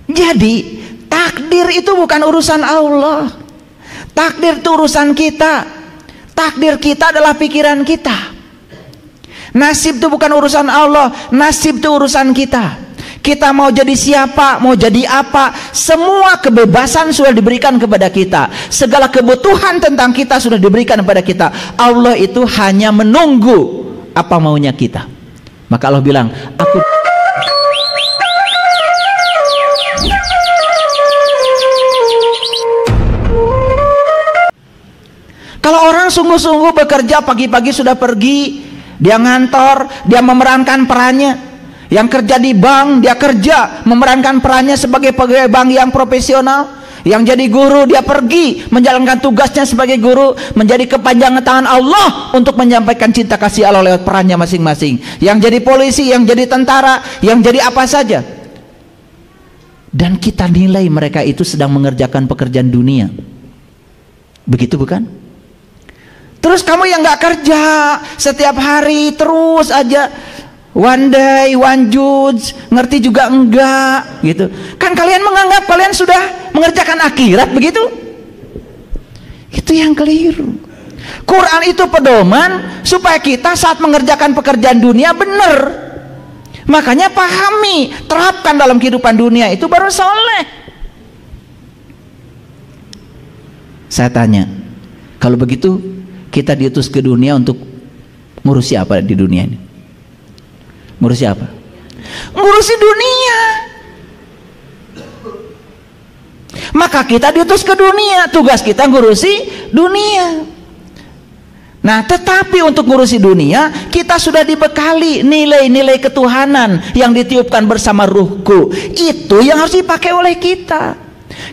Jadi takdir itu bukan urusan Allah. Takdir itu urusan kita. Takdir kita adalah pikiran kita. Nasib itu bukan urusan Allah, nasib itu urusan kita. Kita mau jadi siapa, mau jadi apa, semua kebebasan sudah diberikan kepada kita. Segala kebutuhan tentang kita sudah diberikan kepada kita. Allah itu hanya menunggu apa maunya kita. Maka Allah bilang, aku kalau orang sungguh-sungguh bekerja, pagi-pagi sudah pergi, dia ngantor, dia memerankan perannya. Yang kerja di bank, dia kerja memerankan perannya sebagai pegawai bank yang profesional. Yang jadi guru, dia pergi menjalankan tugasnya sebagai guru, menjadi kepanjangan tangan Allah untuk menyampaikan cinta kasih Allah lewat perannya masing-masing. Yang jadi polisi, yang jadi tentara, yang jadi apa saja. Dan kita nilai mereka itu sedang mengerjakan pekerjaan dunia. Begitu bukan? Terus kamu yang gak kerja setiap hari terus aja one day, one judge, ngerti juga enggak gitu. Kan kalian menganggap kalian sudah mengerjakan akhirat, begitu? Itu yang keliru. Quran itu pedoman supaya kita saat mengerjakan pekerjaan dunia benar. Makanya pahami, terapkan dalam kehidupan dunia, itu baru soleh. Saya tanya, kalau begitu kita diutus ke dunia untuk ngurusi apa di dunia ini? Ngurusi apa? Ngurusi dunia. Maka kita diutus ke dunia, tugas kita ngurusi dunia. Nah, tetapi untuk ngurusi dunia, kita sudah dibekali nilai-nilai ketuhanan yang ditiupkan bersama ruhku. Itu yang harus dipakai oleh kita.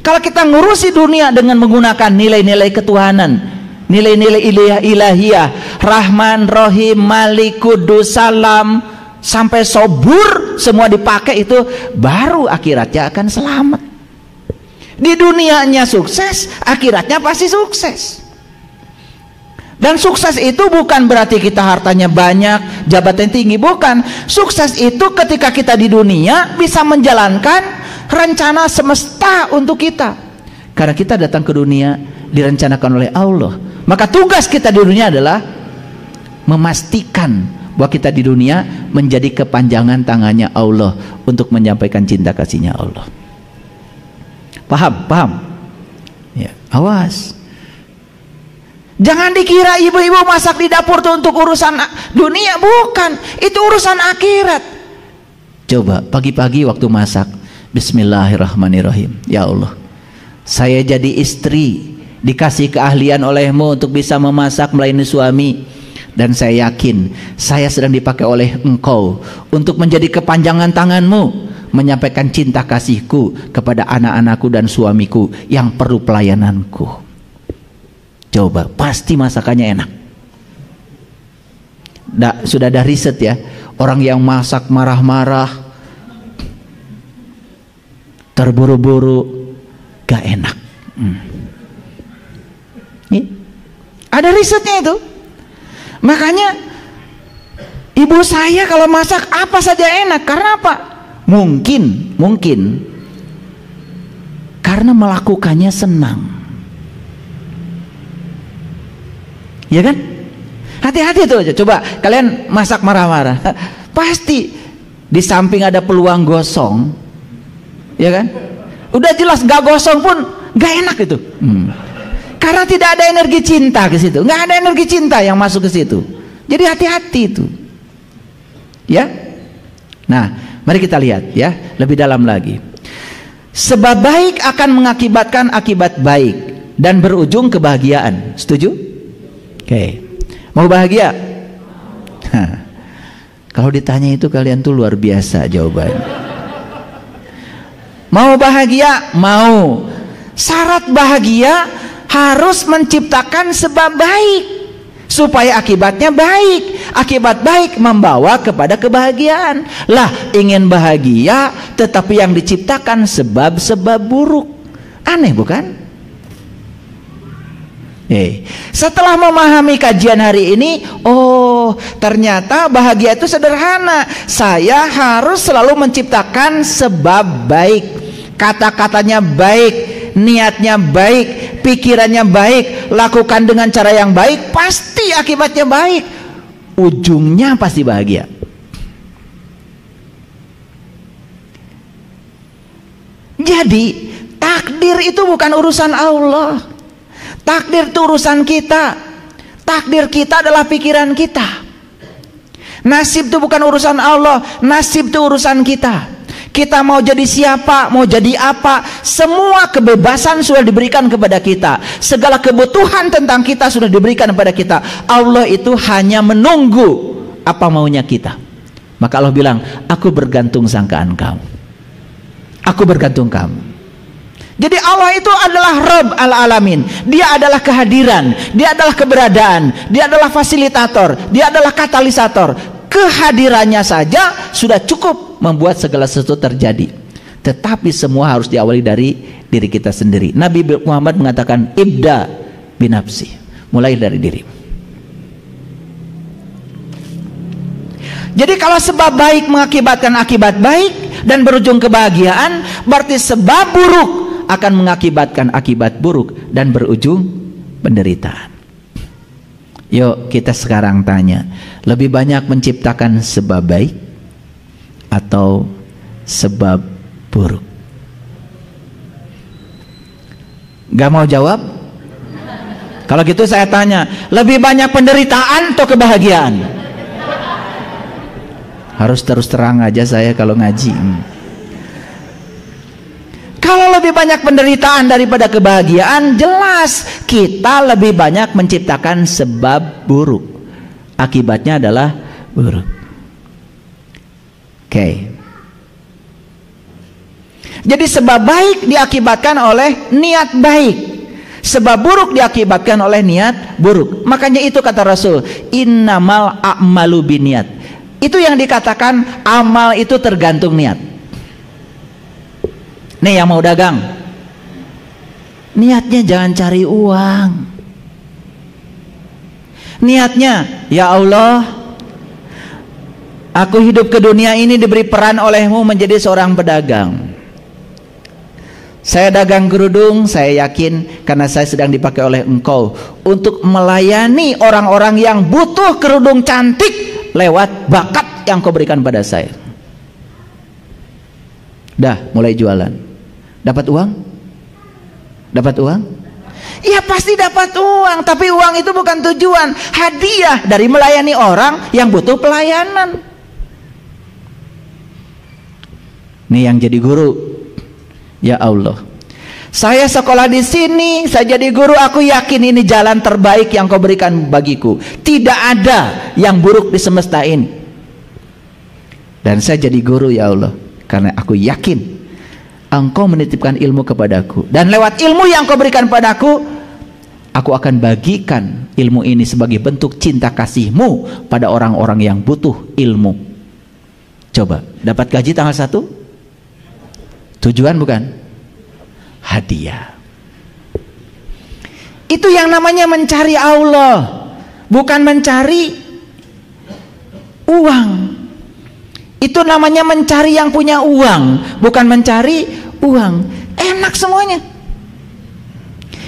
Kalau kita ngurusi dunia dengan menggunakan nilai-nilai ketuhanan, nilai-nilai ilahiyah, Rahman, Rohim, Malik, Kudus, Salam, sampai sobur semua dipakai, itu baru akhiratnya akan selamat. Di dunianya sukses, akhiratnya pasti sukses. Dan sukses itu bukan berarti kita hartanya banyak, jabatan tinggi, bukan. Sukses itu ketika kita di dunia bisa menjalankan rencana semesta untuk kita. Karena kita datang ke dunia direncanakan oleh Allah. Maka tugas kita di dunia adalah memastikan bahwa kita di dunia menjadi kepanjangan tangannya Allah untuk menyampaikan cinta kasihnya Allah. Paham? Paham? Ya, awas. Jangan dikira ibu-ibu masak di dapur itu untuk urusan dunia, bukan. Itu urusan akhirat. Coba pagi-pagi waktu masak, bismillahirrahmanirrahim. Ya Allah, saya jadi istri, dikasih keahlian olehmu untuk bisa memasak melayani suami, dan saya yakin saya sedang dipakai oleh engkau untuk menjadi kepanjangan tanganmu menyampaikan cinta kasihku kepada anak-anakku dan suamiku yang perlu pelayananku. Coba, pasti masakannya enak. Sudah ada riset ya, orang yang masak marah-marah, terburu-buru, gak enak. Ada risetnya itu. Makanya ibu saya kalau masak apa saja enak. Karena apa? Mungkin karena melakukannya senang. Ya kan? Hati-hati tuh aja. Coba kalian masak marah-marah, pasti di samping ada peluang gosong, ya kan? Udah jelas gak gosong pun gak enak itu. Karena tidak ada energi cinta ke situ, nggak ada energi cinta yang masuk ke situ. Jadi hati-hati itu, ya. Nah, mari kita lihat ya lebih dalam lagi. Sebab baik akan mengakibatkan akibat baik dan berujung kebahagiaan. Setuju? Oke. Mau bahagia? Kalau ditanya itu kalian tuh luar biasa jawabannya. Mau bahagia? Mau. Syarat bahagia harus menciptakan sebab baik supaya akibatnya baik. Akibat baik membawa kepada kebahagiaan. Lah, ingin bahagia tetapi yang diciptakan sebab-sebab buruk. Aneh bukan? Setelah memahami kajian hari ini, oh ternyata bahagia itu sederhana. Saya harus selalu menciptakan sebab baik. kata-katanya baik, niatnya baik, pikirannya baik, lakukan dengan cara yang baik, pasti akibatnya baik, ujungnya pasti bahagia. Jadi takdir itu bukan urusan Allah, takdir itu urusan kita. Takdir kita adalah pikiran kita. Nasib itu bukan urusan Allah, nasib itu urusan kita. Kita mau jadi siapa, mau jadi apa, semua kebebasan sudah diberikan kepada kita. Segala kebutuhan tentang kita sudah diberikan kepada kita. Allah itu hanya menunggu apa maunya kita. Maka Allah bilang, aku bergantung sangkaan kamu, aku bergantung kamu. Jadi Allah itu adalah Rabb al-Alamin. Dia adalah kehadiran, dia adalah keberadaan, dia adalah fasilitator, dia adalah katalisator. Kehadirannya saja sudah cukup membuat segala sesuatu terjadi. Tetapi semua harus diawali dari diri kita sendiri. Nabi Muhammad mengatakan, ibda binafsi, mulai dari diri. Jadi kalau sebab baik mengakibatkan akibat baik dan berujung kebahagiaan, berarti sebab buruk akan mengakibatkan akibat buruk dan berujung penderitaan. Yuk kita sekarang tanya, lebih banyak menciptakan sebab baik atau sebab buruk? Gak mau jawab? Kalau gitu saya tanya, lebih banyak penderitaan atau kebahagiaan? Harus terus terang aja saya kalau ngaji. Kalau lebih banyak penderitaan daripada kebahagiaan, jelas kita lebih banyak menciptakan sebab buruk. Akibatnya adalah buruk. Oke. Jadi sebab baik diakibatkan oleh niat baik, sebab buruk diakibatkan oleh niat buruk. Makanya itu kata Rasul, innamal a'malu biniat. Itu yang dikatakan amal itu tergantung niat. Nih yang mau dagang, niatnya jangan cari uang. Niatnya, ya Allah, aku hidup ke dunia ini diberi peran olehmu menjadi seorang pedagang. Saya dagang kerudung, saya yakin karena saya sedang dipakai oleh engkau untuk melayani orang-orang yang butuh kerudung cantik lewat bakat yang kau berikan pada saya. Dah mulai jualan. Dapat uang? Dapat uang? Ya pasti dapat uang, tapi uang itu bukan tujuan. Hadiah dari melayani orang yang butuh pelayanan. Nih yang jadi guru, ya Allah, saya sekolah di sini, saya jadi guru, aku yakin ini jalan terbaik yang kau berikan bagiku. Tidak ada yang buruk di semesta ini. Dan saya jadi guru ya Allah, karena aku yakin Engkau menitipkan ilmu kepadaku, dan lewat ilmu yang kau berikan padaku, aku akan bagikan ilmu ini sebagai bentuk cinta kasihmu pada orang-orang yang butuh ilmu. Coba, dapat gaji tanggal 1? Tujuan bukan? Hadiah. Itu yang namanya mencari Allah, bukan mencari uang. Itu namanya mencari yang punya uang, bukan mencari uang. Enak semuanya.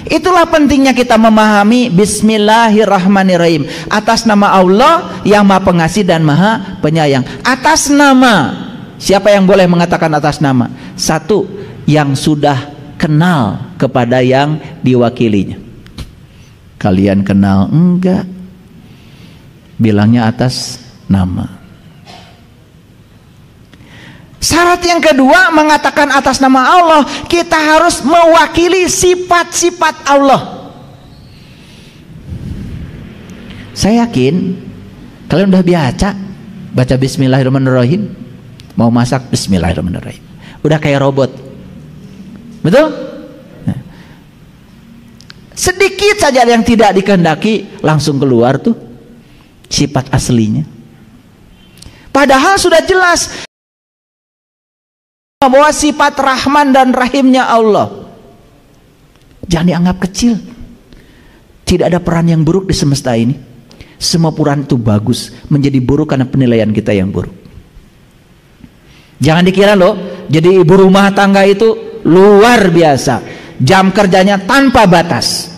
Itulah pentingnya kita memahami Bismillahirrahmanirrahim, atas nama Allah yang Maha Pengasih dan Maha Penyayang. Atas nama, siapa yang boleh mengatakan atas nama? Satu, yang sudah kenal kepada yang diwakilinya. Kalian kenal? Enggak. Bilangnya atas nama. Syarat yang kedua mengatakan atas nama Allah, kita harus mewakili sifat-sifat Allah. Saya yakin kalian udah biasa baca Bismillahirrahmanirrahim. Mau masak Bismillahirrahmanirrahim, udah kayak robot, betul? Nah, sedikit saja yang tidak dikehendaki langsung keluar tuh sifat aslinya. Padahal sudah jelas bahwa sifat Rahman dan Rahimnya Allah jangan dianggap kecil. Tidak ada peran yang buruk di semesta ini. Semua peran itu bagus, menjadi buruk karena penilaian kita yang buruk. Jangan dikira loh jadi ibu rumah tangga itu luar biasa, jam kerjanya tanpa batas.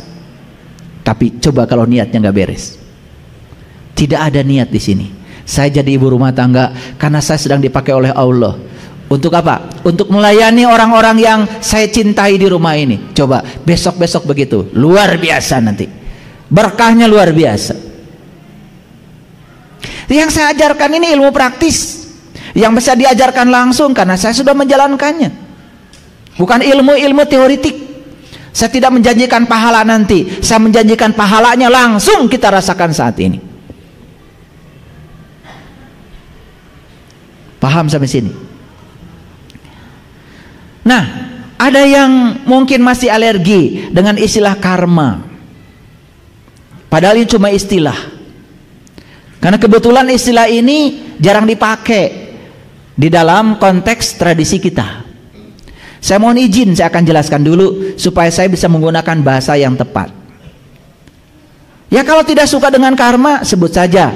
Tapi coba kalau niatnya nggak beres. Tidak ada niat di sini. Saya jadi ibu rumah tangga karena saya sedang dipakai oleh Allah. Untuk apa? Untuk melayani orang-orang yang saya cintai di rumah ini. Coba besok-besok begitu, luar biasa nanti. Berkahnya luar biasa. Yang saya ajarkan ini ilmu praktis, yang bisa diajarkan langsung karena saya sudah menjalankannya. Bukan ilmu-ilmu teoritik. Saya tidak menjanjikan pahala nanti, saya menjanjikan pahalanya langsung kita rasakan saat ini. Paham sampai sini? Nah, ada yang mungkin masih alergi dengan istilah karma. Padahal ini cuma istilah. Karena kebetulan istilah ini jarang dipakai di dalam konteks tradisi kita. Saya mohon izin, saya akan jelaskan dulu supaya saya bisa menggunakan bahasa yang tepat. Ya, kalau tidak suka dengan karma, sebut saja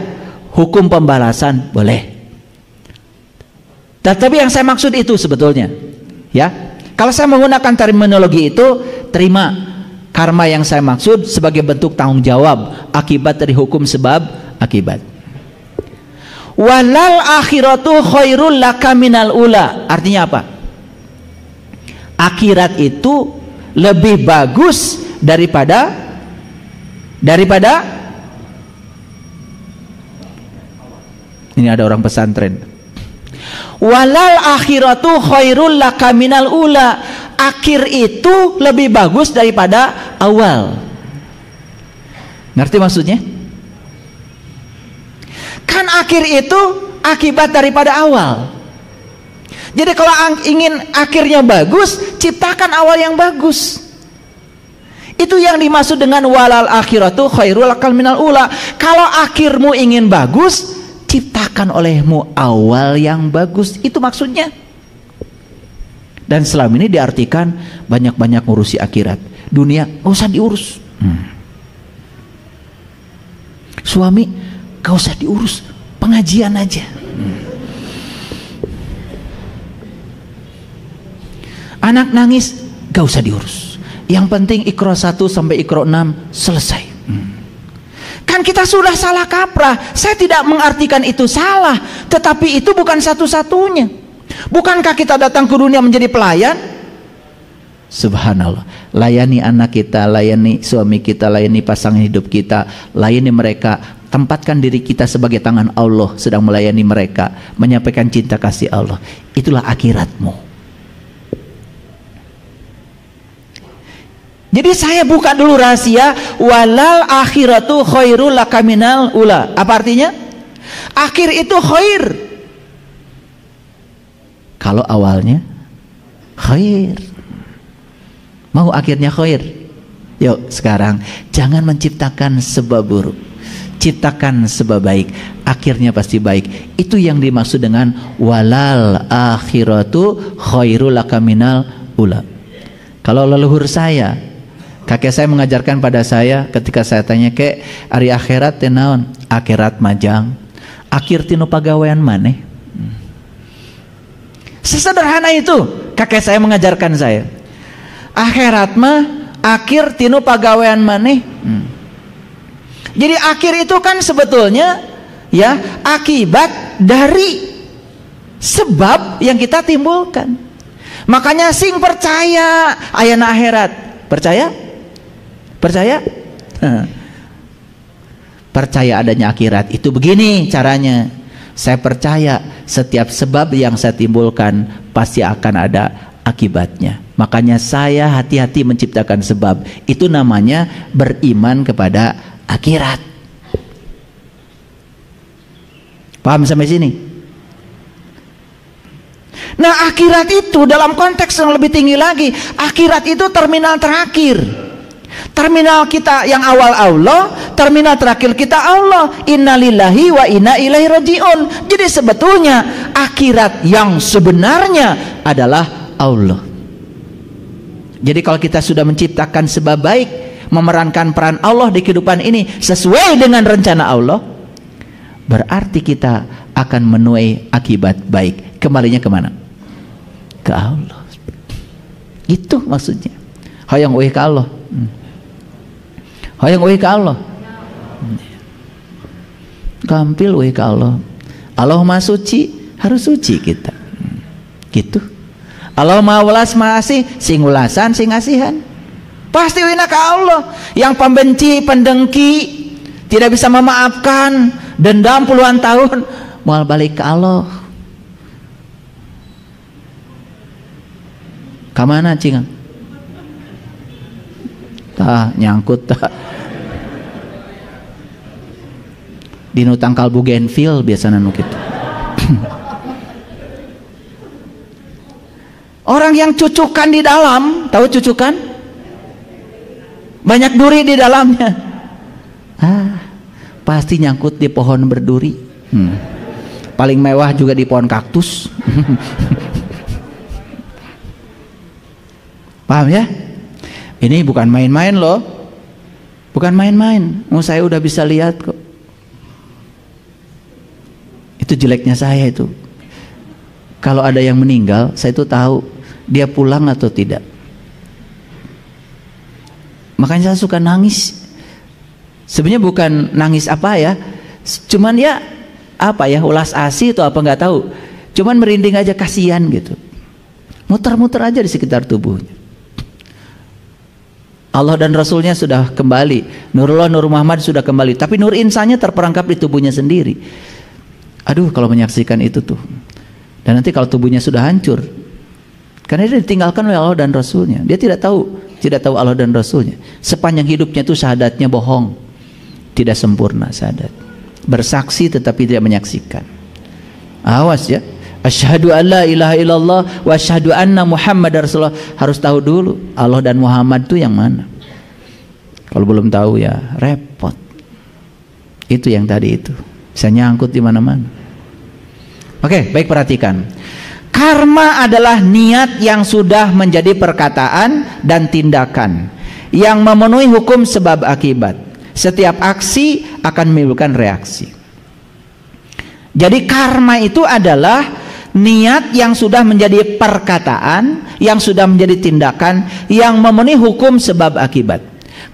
hukum pembalasan, boleh. Tapi yang saya maksud itu sebetulnya, ya, kalau saya menggunakan terminologi itu, terima karma yang saya maksud sebagai bentuk tanggung jawab akibat dari hukum sebab akibat. Walal akhiratu khairul laka minal ula. Artinya apa? Akhirat itu lebih bagus daripada ini ada orang pesantren. Walal akhiratu khairul laka minal ula. Akhir itu lebih bagus daripada awal. Ngerti maksudnya? Kan akhir itu akibat daripada awal. Jadi kalau ingin akhirnya bagus, ciptakan awal yang bagus. Itu yang dimaksud dengan walal akhiratu khairul laka minal ula. Kalau akhirmu ingin bagus, ciptakan olehmu awal yang bagus. Itu maksudnya. Dan selama ini diartikan banyak-banyak ngurusi akhirat. Dunia gak usah diurus. Suami gak usah diurus, pengajian aja. Anak nangis gak usah diurus. Yang penting Iqra 1 sampai Iqra 6 selesai. Kan kita sudah salah kaprah. Saya tidak mengartikan itu salah, tetapi itu bukan satu-satunya. Bukankah kita datang ke dunia menjadi pelayan? Subhanallah. Layani anak kita, layani suami kita, layani pasangan hidup kita, layani mereka. Tempatkan diri kita sebagai tangan Allah sedang melayani mereka, menyampaikan cinta kasih Allah. Itulah akhiratmu. Jadi saya buka dulu rahasia, walal akhiratu khairul laka minal ula. Apa artinya? Akhir itu khair. Kalau awalnya khair. Mau akhirnya khair? Yuk sekarang jangan menciptakan sebab buruk. Ciptakan sebab baik, akhirnya pasti baik. Itu yang dimaksud dengan walal akhiratu khairul laka minal ula. Kalau leluhur saya, kakek saya mengajarkan pada saya ketika saya tanya, "Kek, ari akhirat teh naon?" "Akhirat majang. Akhir tinu pagawean maneh." Sesederhana itu kakek saya mengajarkan saya. Akhirat mah akhir tinu pagawean maneh. Jadi akhir itu kan sebetulnya ya akibat dari sebab yang kita timbulkan. Makanya sing percaya ayana akhirat. Percaya? Percaya? Percaya adanya akhirat itu begini caranya. Saya percaya setiap sebab yang saya timbulkan pasti akan ada akibatnya. Makanya saya hati-hati menciptakan sebab. Itu namanya beriman kepada akhirat. Paham sampai sini? Nah, akhirat itu dalam konteks yang lebih tinggi lagi, akhirat itu terminal terakhir. Terminal kita yang awal Allah, terminal terakhir kita Allah. Innalillahi wa inna ilaihi rajiun. Jadi sebetulnya akhirat yang sebenarnya adalah Allah. Jadi kalau kita sudah menciptakan sebab baik, memerankan peran Allah di kehidupan ini sesuai dengan rencana Allah, berarti kita akan menuai akibat baik. Kembalinya kemana? Ke Allah. Itu maksudnya. Hoyong euy ka Allah. Hoyong euy ka Allah. Gampil euy ka Allah. Allah Maha Suci, harus suci kita. Gitu. Allah Maha Welas Maha Asih, sing ulasan sing asihan. Pasti wina ka Allah. Yang pembenci, pendengki, tidak bisa memaafkan, dendam puluhan tahun, moal balik ke Allah. Kamana cingang? Tah nyangkut tah. Dinu tangkal Bougainville biasana nu kitu. Orang yang cucukan di dalam, tahu cucukan? Banyak duri di dalamnya. Pasti nyangkut di pohon berduri. Paling mewah juga di pohon kaktus. Paham ya? Ini bukan main-main loh. Bukan main-main. Saya udah bisa lihat kok. Itu jeleknya saya itu. Kalau ada yang meninggal, saya itu tahu dia pulang atau tidak. Makanya saya suka nangis. Sebenarnya bukan nangis apa ya, cuman ya apa ya, ulas asih atau apa nggak tahu. Cuman merinding aja, kasihan gitu. Muter-muter aja di sekitar tubuhnya. Allah dan Rasulnya sudah kembali, Nurullah Nur Muhammad sudah kembali, tapi nur insannya terperangkap di tubuhnya sendiri. Aduh, kalau menyaksikan itu tuh. Dan nanti kalau tubuhnya sudah hancur, karena dia ditinggalkan oleh Allah dan Rasulnya, dia tidak tahu Allah dan Rasulnya. Sepanjang hidupnya itu syahadatnya bohong, tidak sempurna syahadat, bersaksi tetapi tidak menyaksikan. Awas ya, asyhadu an la ilaha illallah wa asyhadu anna Muhammadar Rasulullah. Harus tahu dulu Allah dan Muhammad itu yang mana. Kalau belum tahu ya repot. Itu yang tadi itu bisa nyangkut di mana-mana. Oke, baik, perhatikan. Karma adalah niat yang sudah menjadi perkataan dan tindakan yang memenuhi hukum sebab akibat. Setiap aksi akan menimbulkan reaksi. Jadi karma itu adalah niat yang sudah menjadi perkataan, yang sudah menjadi tindakan yang memenuhi hukum sebab akibat.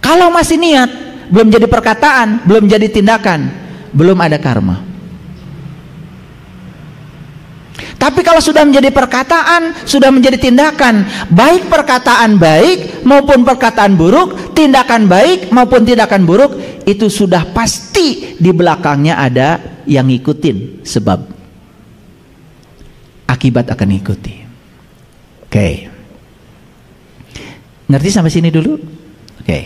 Kalau masih niat, belum jadi perkataan, belum jadi tindakan, belum ada karma. Tapi kalau sudah menjadi perkataan, sudah menjadi tindakan, baik perkataan baik maupun perkataan buruk, tindakan baik maupun tindakan buruk, itu sudah pasti di belakangnya ada yang ngikutin, sebab akibat akan ikuti. Oke. Ngerti sampai sini dulu? Oke.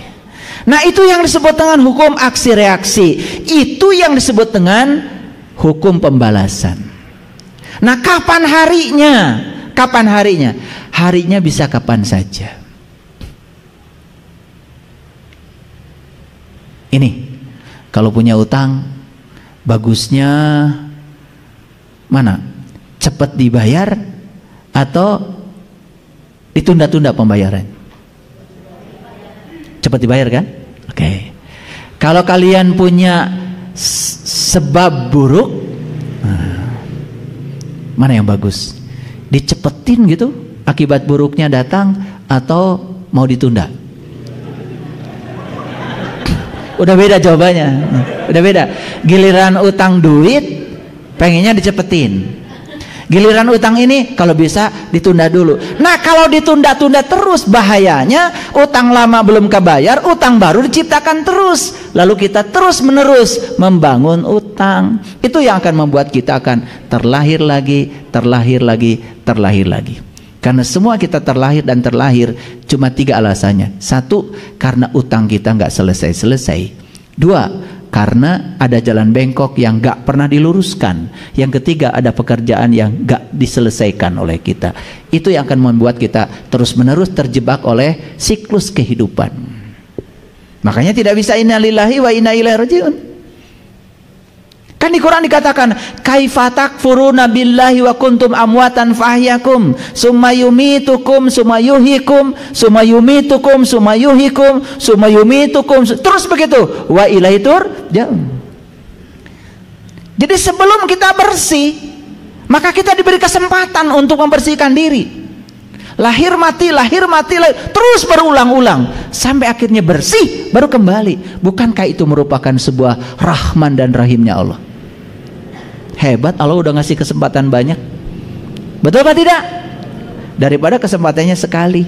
Nah, itu yang disebut dengan hukum aksi reaksi. Itu yang disebut dengan hukum pembalasan. Nah, kapan harinya? Kapan harinya? Harinya bisa kapan saja. Ini, kalau punya utang, bagusnya mana? Cepat dibayar atau ditunda-tunda pembayaran? Cepat dibayar kan? Oke. Kalau kalian punya sebab buruk, mana yang bagus? Dicepetin gitu akibat buruknya datang atau mau ditunda? Udah beda jawabannya. Udah beda. Giliran utang duit pengennya dicepetin. Giliran utang ini kalau bisa ditunda dulu. Nah, kalau ditunda-tunda terus, bahayanya utang lama belum kebayar, utang baru diciptakan terus. Lalu kita terus menerus membangun utang. Itu yang akan membuat kita akan terlahir lagi, terlahir lagi, terlahir lagi. Karena semua kita terlahir dan terlahir cuma 3 alasannya. 1, karena utang kita nggak selesai-selesai. 2, karena ada jalan bengkok yang gak pernah diluruskan. Yang ketiga, ada pekerjaan yang gak diselesaikan oleh kita. Itu yang akan membuat kita terus menerus terjebak oleh siklus kehidupan. Makanya tidak bisa inna lillahi wa inna ilaihi rajiun. Kan di Quran dikatakan, kaifa takfuruna billahi wa kuntum amwatan fahyakum summa yumitukum summa yuhyikum summa yumitukum summa yuhyikum summa yumitukum, terus begitu, wa ilaihi turja'un. Jadi sebelum kita bersih, maka kita diberi kesempatan untuk membersihkan diri. Lahir mati, terus berulang-ulang sampai akhirnya bersih, baru kembali. Bukankah itu merupakan sebuah Rahman dan Rahimnya Allah? Hebat, Allah udah ngasih kesempatan banyak. Betul apa tidak? Daripada kesempatannya sekali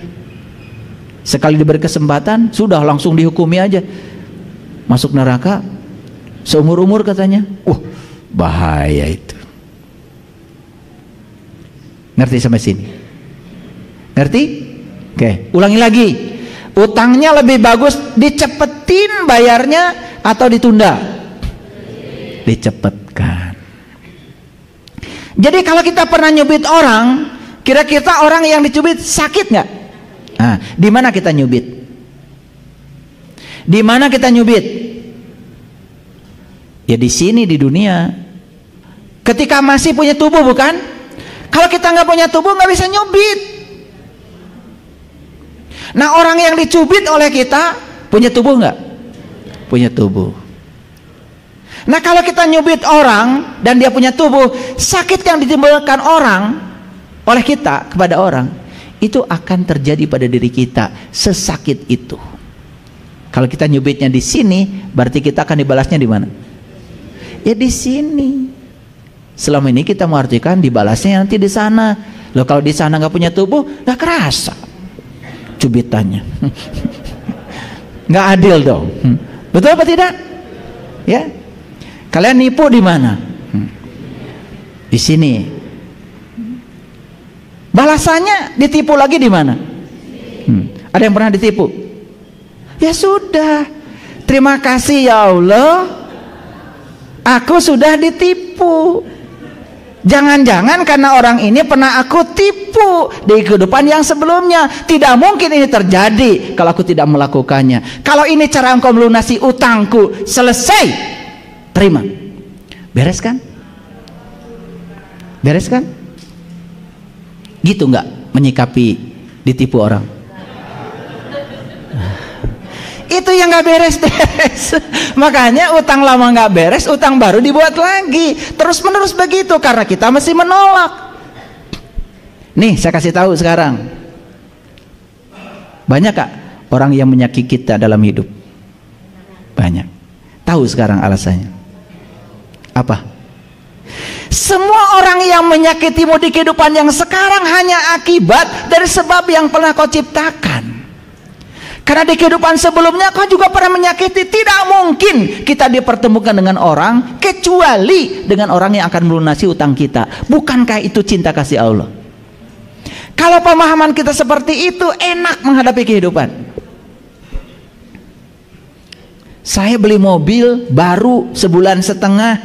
diberi kesempatan, sudah langsung dihukumi aja, masuk neraka seumur-umur katanya. Bahaya itu. Ngerti sampai sini? Ngerti? Oke, ulangi lagi. Utangnya lebih bagus dicepetin bayarnya atau ditunda? Dicepetkan. Jadi kalau kita pernah nyubit orang, kira-kira orang yang dicubit sakit nggak? Nah, di mana kita nyubit? Di mana kita nyubit? Ya di sini, di dunia. Ketika masih punya tubuh, bukan? Kalau kita nggak punya tubuh, nggak bisa nyubit. Nah, orang yang dicubit oleh kita punya tubuh nggak? Punya tubuh. Nah, kalau kita nyubit orang dan dia punya tubuh, sakit yang ditimbulkan orang oleh kita kepada orang itu akan terjadi pada diri kita, sesakit itu. Kalau kita nyubitnya di sini, berarti kita akan dibalasnya di mana? Ya di sini. Selama ini kita mengartikan dibalasnya nanti di sana. Loh, kalau di sana nggak punya tubuh, nggak kerasa cubitannya. Nggak adil dong. Betul apa tidak? Ya. Kalian nipu di mana? Di sini. Balasannya ditipu lagi di mana? Ada yang pernah ditipu? Ya sudah. Terima kasih ya Allah, aku sudah ditipu. Jangan-jangan karena orang ini pernah aku tipu di kehidupan yang sebelumnya. Tidak mungkin ini terjadi kalau aku tidak melakukannya. Kalau ini cara engkau melunasi utangku, selesai, terima. Beres kan? Beres kan? Gitu nggak menyikapi ditipu orang? Itu yang nggak beres-beres. Makanya utang lama nggak beres, utang baru dibuat lagi, terus menerus begitu karena kita masih menolak. Nih saya kasih tahu sekarang, banyak kak orang yang menyakiti kita dalam hidup? Banyak. Tahu sekarang alasannya apa? Semua orang yang menyakitimu di kehidupan yang sekarang hanya akibat dari sebab yang pernah kau ciptakan. Karena di kehidupan sebelumnya kau juga pernah menyakiti. Tidak mungkin kita dipertemukan dengan orang kecuali dengan orang yang akan melunasi utang kita. Bukankah itu cinta kasih Allah? Kalau pemahaman kita seperti itu, enak menghadapi kehidupan. Saya beli mobil baru sebulan setengah,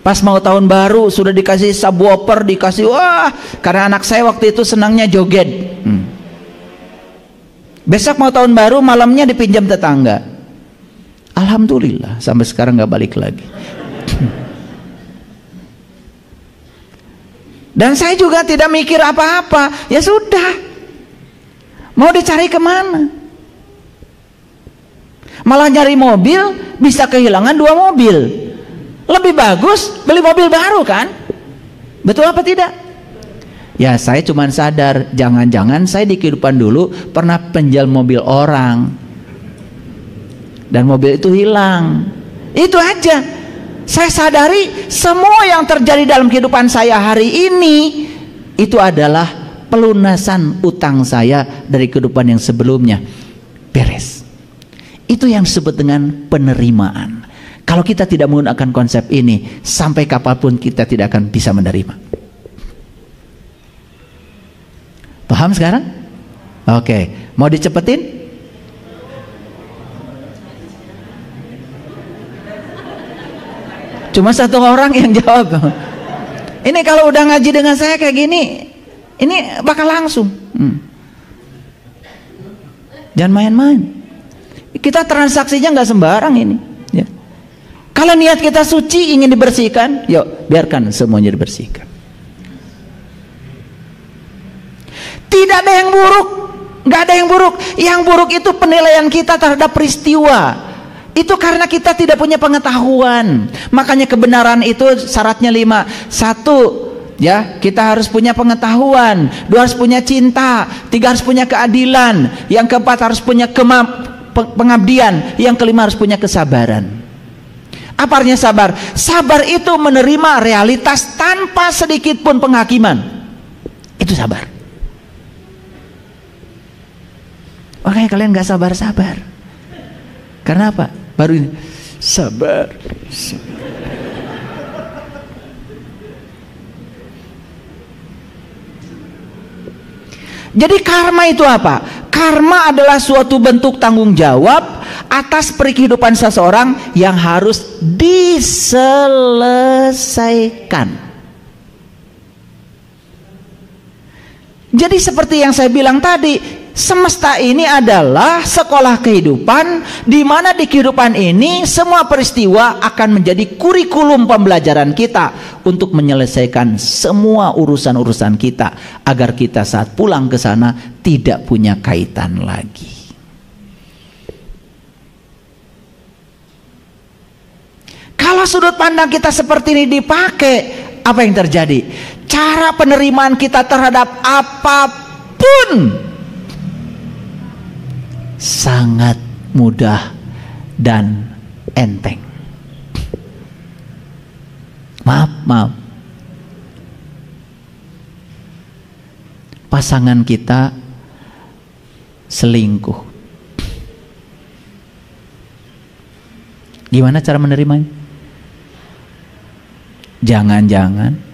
pas mau tahun baru sudah dikasih subwoofer, dikasih wah, karena anak saya waktu itu senangnya joget. Besok mau tahun baru, malamnya dipinjam tetangga. Alhamdulillah sampai sekarang nggak balik lagi. Dan saya juga tidak mikir apa-apa. Ya sudah, mau dicari kemana? Malah nyari mobil bisa kehilangan 2 mobil. Lebih bagus beli mobil baru kan? Betul apa tidak? Ya saya cuma sadar, jangan-jangan saya di kehidupan dulu pernah penjual mobil orang dan mobil itu hilang. Itu aja. Saya sadari semua yang terjadi dalam kehidupan saya hari ini itu adalah pelunasan utang saya dari kehidupan yang sebelumnya. Beres. Itu yang disebut dengan penerimaan. Kalau kita tidak menggunakan konsep ini, sampai kapanpun kita tidak akan bisa menerima. Paham sekarang? Oke, mau dicepetin? Cuma 1 orang yang jawab. Ini kalau udah ngaji dengan saya kayak gini, ini bakal langsung. Jangan main-main. Kita transaksinya nggak sembarang ini. Ya. Kalau niat kita suci ingin dibersihkan, yuk biarkan semuanya dibersihkan. Tidak ada yang buruk, nggak ada yang buruk. Yang buruk itu penilaian kita terhadap peristiwa. Itu karena kita tidak punya pengetahuan. Makanya kebenaran itu syaratnya 5. 1, Ya, kita harus punya pengetahuan, 2 harus punya cinta, 3 harus punya keadilan, yang keempat harus punya pengabdian, yang kelima harus punya kesabaran. Apa artinya sabar? Sabar itu menerima realitas tanpa sedikit pun penghakiman. Itu sabar. Makanya kalian gak sabar-sabar. Karena apa? Baru ini sabar. Jadi karma itu apa? Karma adalah suatu bentuk tanggung jawab atas kehidupan seseorang yang harus diselesaikan. Jadi seperti yang saya bilang tadi, semesta ini adalah sekolah kehidupan, di mana di kehidupan ini semua peristiwa akan menjadi kurikulum pembelajaran kita untuk menyelesaikan semua urusan-urusan kita, agar kita saat pulang ke sana tidak punya kaitan lagi. Kalau sudut pandang kita seperti ini dipakai, apa yang terjadi? Cara penerimaan kita terhadap apapun sangat mudah dan enteng. Maaf. Pasangan kita selingkuh. Gimana cara menerimanya? Jangan-jangan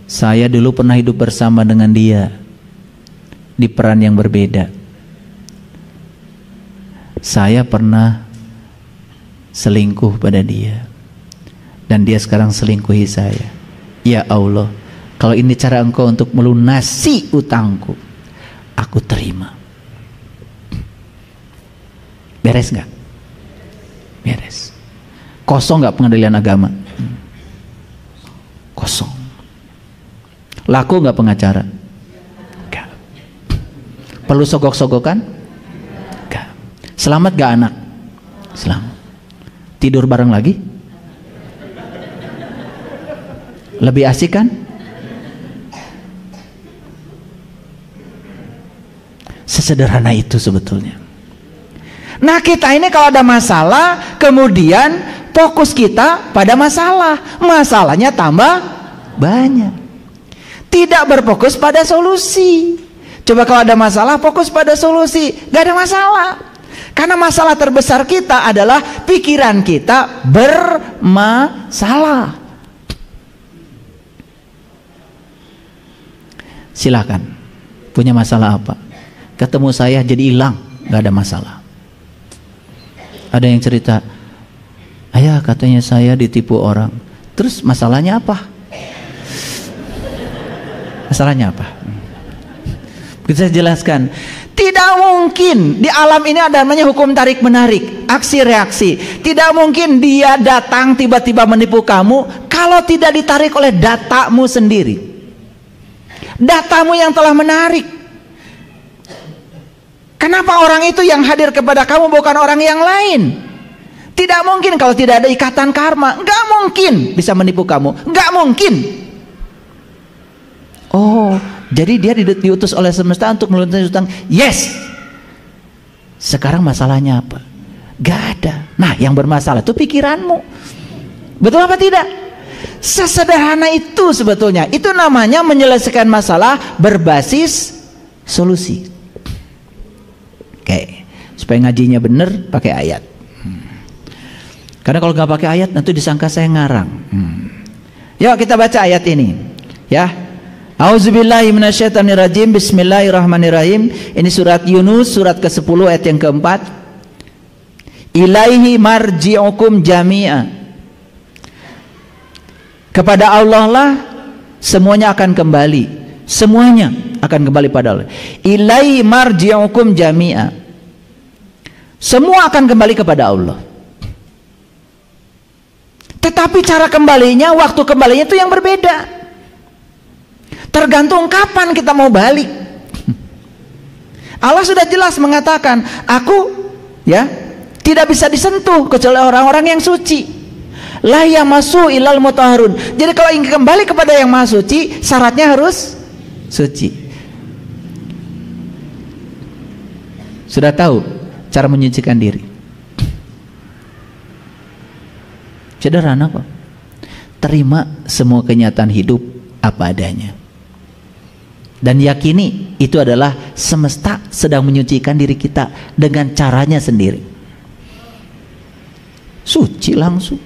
saya dulu pernah hidup bersama dengan dia di peran yang berbeda. Saya pernah selingkuh pada dia, dan dia sekarang selingkuhi saya. Ya Allah, kalau ini cara Engkau untuk melunasi utangku, aku terima. Beres nggak? Beres. Kosong nggak pengadilan agama? Kosong. Laku nggak pengacara? Nggak. Perlu sogok-sogokan? Nggak. Selamat nggak anak? Selamat. Tidur bareng lagi? Lebih asik kan? Sesederhana itu sebetulnya. Nah, kita ini kalau ada masalah, kemudian fokus kita pada masalah, masalahnya tambah banyak. Tidak berfokus pada solusi. Coba kalau ada masalah, fokus pada solusi, gak ada masalah. Karena masalah terbesar kita adalah pikiran kita bermasalah. Silakan, punya masalah apa? Ketemu saya jadi hilang, gak ada masalah. Ada yang cerita, ayah katanya saya ditipu orang. Terus masalahnya apa? Masalahnya apa? Bisa jelaskan. Tidak mungkin di alam ini ada namanya hukum tarik menarik, aksi reaksi. Tidak mungkin dia datang tiba-tiba menipu kamu kalau tidak ditarik oleh datamu sendiri. Datamu yang telah menarik. Kenapa orang itu yang hadir kepada kamu bukan orang yang lain? Tidak mungkin kalau tidak ada ikatan karma. Nggak mungkin bisa menipu kamu. Nggak mungkin. Oh, jadi dia diutus oleh semesta untuk melunasi utang. Yes. Sekarang masalahnya apa? Gak ada. Nah, yang bermasalah itu pikiranmu. Betul apa tidak? Sesederhana itu sebetulnya. Itu namanya menyelesaikan masalah berbasis solusi. Oke, supaya ngajinya bener pakai ayat. Karena kalau nggak pakai ayat nanti disangka saya ngarang. Yuk kita baca ayat ini, ya. Auzubillahi minasyaitonirrajim. Bismillahirrahmanirrahim. Ini surat Yunus, surat ke-10 ayat yang keempat. Ilaihi marji'ukum jami'a. Kepada Allah lah semuanya akan kembali. Semuanya akan kembali pada Allah. Ilaihi marji'ukum jami'a. Semua akan kembali kepada Allah. Tetapi cara kembalinya, waktu kembalinya itu yang berbeda. Tergantung kapan kita mau balik. Allah sudah jelas mengatakan, aku ya tidak bisa disentuh kecuali orang-orang yang suci. La yamassu ilal mutahharun. Jadi kalau ingin kembali kepada yang maha suci, syaratnya harus suci. Sudah tahu cara menyucikan diri? Sederhana kok. Terima semua kenyataan hidup apa adanya. Dan yakini itu adalah semesta sedang menyucikan diri kita dengan caranya sendiri. Suci langsung.